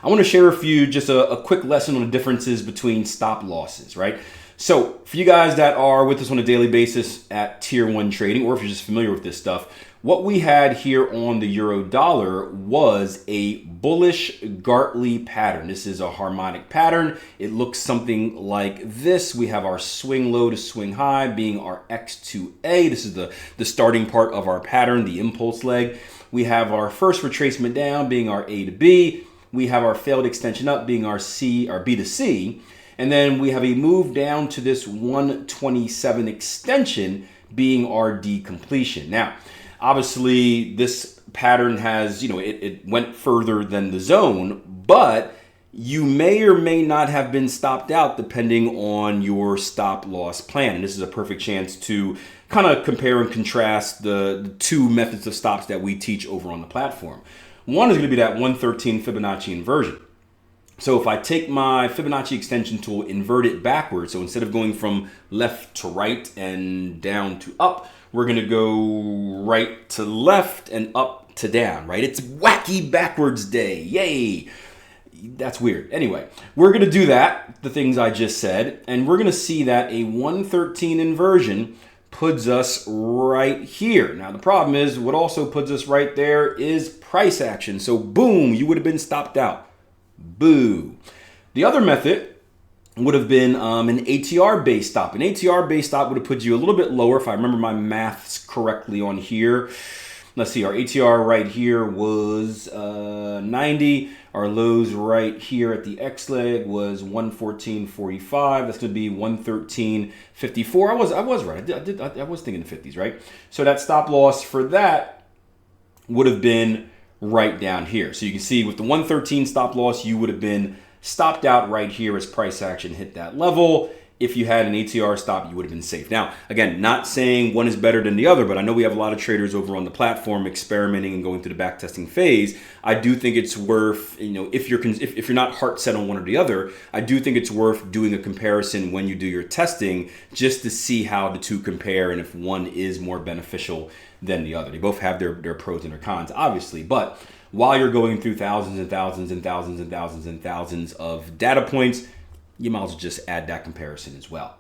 I want to share with you just a quick lesson on the differences between stop losses, right? So for you guys that are with us on a daily basis at Tier 1 Trading, or if you're just familiar with this stuff, what we had here on the euro dollar was a bullish Gartley pattern. This is a harmonic pattern. It looks something like this. We have our swing low to swing high being our X2A. This is the starting part of our pattern, the impulse leg. We have our first retracement down being our A to B. We have our failed extension up being our B to C. And then we have a move down to this 127 extension being our D completion. Now, obviously this pattern has, it went further than the zone, but you may or may not have been stopped out depending on your stop loss plan. And this is a perfect chance to kind of compare and contrast the two methods of stops that we teach over on the platform. One is going to be that 113 Fibonacci inversion. So if I take my Fibonacci extension tool, invert it backwards, so instead of going from left to right and down to up, we're going to go right to left and up to down, right? It's wacky backwards day. Yay. That's weird. Anyway, we're going to do that, the things I just said, and we're going to see that a 113 inversion puts us right here. Now, the problem is what also puts us right there is price action. So boom, you would have been stopped out. Boo. The other method would have been an ATR-based stop. An ATR-based stop would have put you a little bit lower, if I remember my maths correctly on here. Let's see, our ATR right here was 90. Our lows right here at the X leg was 114.45. That's going to be 113.54. I was right. I was thinking the 50s, right? So that stop loss for that would have been right down here. So you can see with the 113 stop loss, you would have been stopped out right here as price action hit that level. If you had an ATR stop, you would have been safe. Now, again, not saying one is better than the other, but I know we have a lot of traders over on the platform experimenting and going through the backtesting phase. I do think it's worth, if you're not heart set on one or the other, I do think it's worth doing a comparison when you do your testing just to see how the two compare and if one is more beneficial than the other. They both have their pros and their cons, obviously, but while you're going through thousands and thousands and thousands and thousands and thousands of data points, you might as well just add that comparison as well.